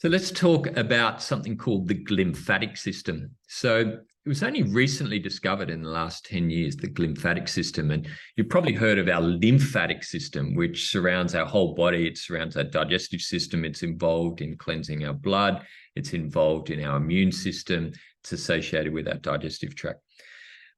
So let's talk about something called the glymphatic system. So it was only recently discovered in the last 10 years, the glymphatic system. And you've probably heard of our lymphatic system, which surrounds our whole body. It surrounds our digestive system. It's involved in cleansing our blood. It's involved in our immune system. It's associated with our digestive tract.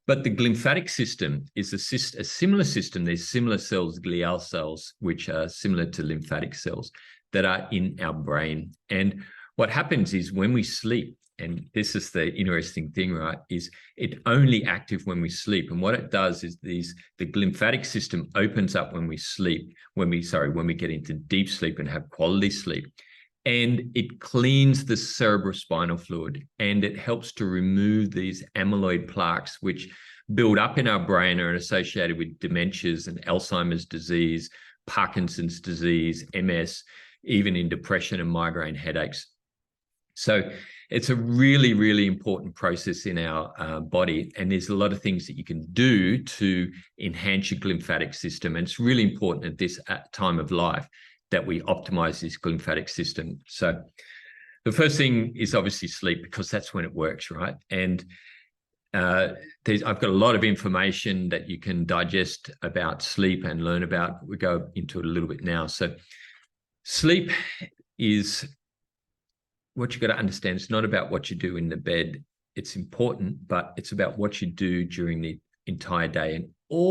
But the glymphatic system is a similar system. There's similar cells, glial cells, which are similar to lymphatic cells that are in our brain. And what happens is when we sleep, and this is the interesting thing, right, is it only active when we sleep. And what it does is the glymphatic system opens up when we sleep, when we get into deep sleep and have quality sleep. And it cleans the cerebrospinal fluid, and it helps to remove these amyloid plaques, which build up in our brain and are associated with dementias and Alzheimer's disease, Parkinson's disease, MS, even in depression and migraine headaches. So it's a really, really important process in our body. And there's a lot of things that you can do to enhance your glymphatic system. And it's really important at this time of life that we optimize this glymphatic system. So the first thing is obviously sleep, because that's when it works, right? And I've got a lot of information that you can digest about sleep and learn about. We go into it a little bit now. So sleep is what you got to understand. It's not about what you do in the bed. It's important, but it's about what you do during the entire day. And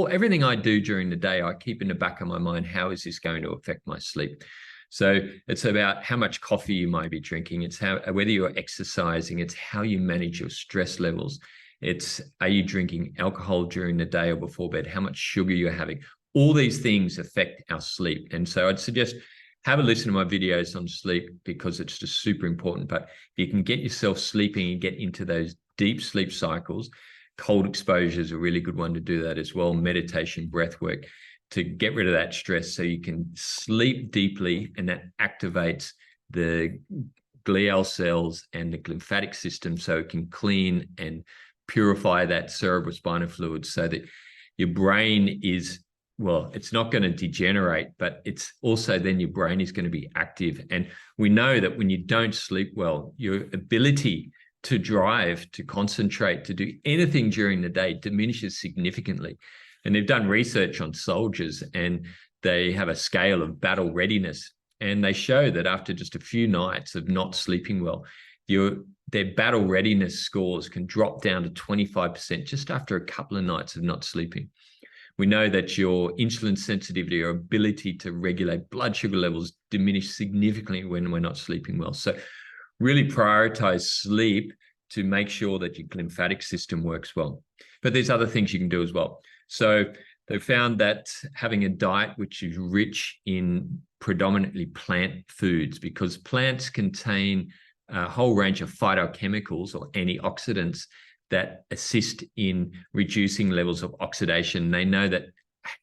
everything I do during the day, I keep in the back of my mind, how is this going to affect my sleep? So it's about how much coffee you might be drinking. It's whether you're exercising. It's how you manage your stress levels. It's, are you drinking alcohol during the day or before bed? How much sugar you're having? All these things affect our sleep. And so I'd suggest have a listen to my videos on sleep, because it's just super important. But if you can get yourself sleeping and get into those deep sleep cycles, cold exposure is a really good one to do that as well. Meditation, breath work, to get rid of that stress so you can sleep deeply, and that activates the glial cells and the glymphatic system so it can clean and purify that cerebrospinal fluid so that your brain is, well, it's not going to degenerate, but it's also then your brain is going to be active. And we know that when you don't sleep well, your ability to drive, to concentrate, to do anything during the day diminishes significantly. And they've done research on soldiers, and they have a scale of battle readiness. And they show that after just a few nights of not sleeping well, their battle readiness scores can drop down to 25% just after a couple of nights of not sleeping. We know that your insulin sensitivity, your ability to regulate blood sugar levels, diminish significantly when we're not sleeping well. So really prioritize sleep to make sure that your glymphatic system works well. But there's other things you can do as well. So they found that having a diet which is rich in predominantly plant foods, because plants contain a whole range of phytochemicals or antioxidants that assist in reducing levels of oxidation. They know that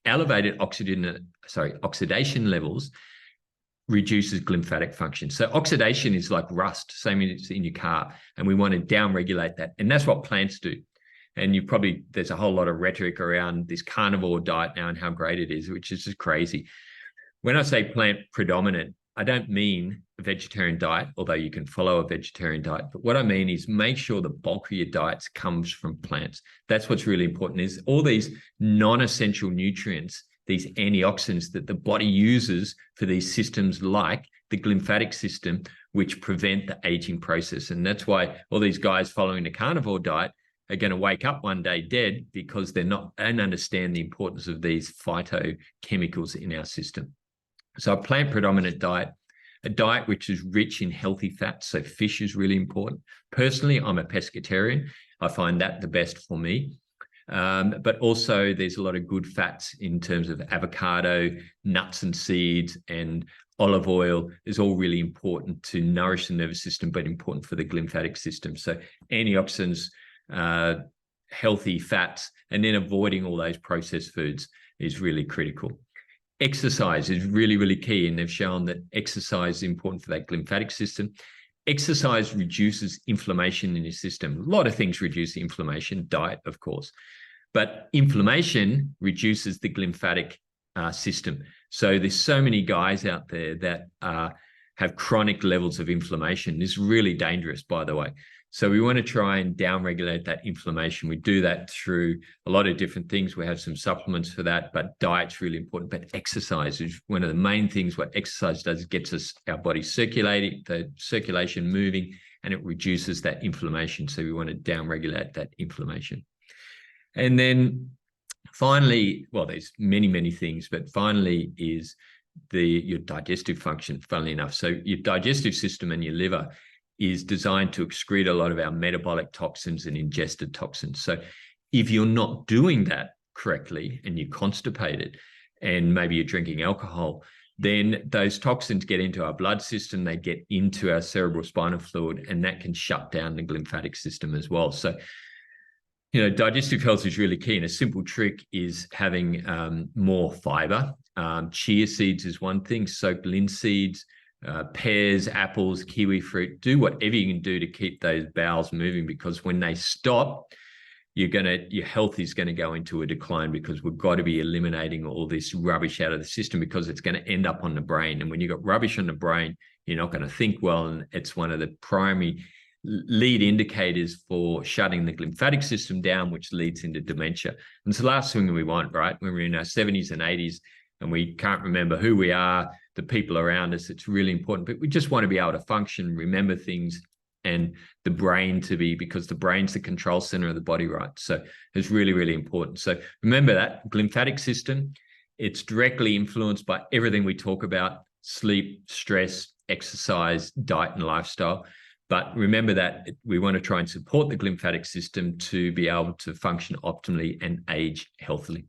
elevated oxidation levels reduces glymphatic function. So oxidation is like rust, same as in your car, and we want to down-regulate that. And that's what plants do. And there's a whole lot of rhetoric around this carnivore diet now and how great it is, which is just crazy. When I say plant predominant, I don't mean a vegetarian diet, although you can follow a vegetarian diet. But what I mean is make sure the bulk of your diets comes from plants. That's what's really important, is all these non-essential nutrients, these antioxidants that the body uses for these systems like the glymphatic system, which prevent the aging process. And that's why all these guys following the carnivore diet are going to wake up one day dead, because they don't understand the importance of these phytochemicals in our system. So a plant predominant diet, a diet which is rich in healthy fats. So fish is really important. Personally, I'm a pescatarian. I find that the best for me. But also there's a lot of good fats in terms of avocado, nuts and seeds, and olive oil is all really important to nourish the nervous system, but important for the glymphatic system. So antioxidants, healthy fats, and then avoiding all those processed foods is really critical. Exercise is really, really key, and they've shown that exercise is important for that glymphatic system. Exercise reduces inflammation in your system. A lot of things reduce inflammation, diet, of course, but inflammation reduces the glymphatic system. So there's so many guys out there that have chronic levels of inflammation. This is really dangerous, by the way. So we want to try and downregulate that inflammation. We do that through a lot of different things. We have some supplements for that, but diet's really important. But exercise is one of the main things. What exercise does, it gets us, our body circulating, the circulation moving, and it reduces that inflammation. So we want to downregulate that inflammation. And then finally, well, there's many, many things, but finally is your digestive function, funnily enough. So your digestive system and your liver is designed to excrete a lot of our metabolic toxins and ingested toxins. So if you're not doing that correctly and you're constipated and maybe you're drinking alcohol, then those toxins get into our blood system, they get into our cerebral spinal fluid, and that can shut down the glymphatic system as well. So, you know, digestive health is really key. And a simple trick is having more fiber. Chia seeds is one thing, soaked linseeds, pears, apples, kiwi fruit. Do whatever you can do to keep those bowels moving, because when they stop, your health is going to go into a decline, because we've got to be eliminating all this rubbish out of the system, because it's going to end up on the brain. And when you've got rubbish on the brain, you're not going to think well. And it's one of the primary lead indicators for shutting the glymphatic system down, which leads into dementia. And it's the last thing we want, right? When we're in our 70s and 80s and we can't remember who we are, the people around us, it's really important. But we just want to be able to function, remember things, and the brain to be, because the brain's the control center of the body, right? So it's really, really important. So remember that glymphatic system, it's directly influenced by everything we talk about: sleep, stress, exercise, diet, and lifestyle. But remember that we want to try and support the glymphatic system to be able to function optimally and age healthily.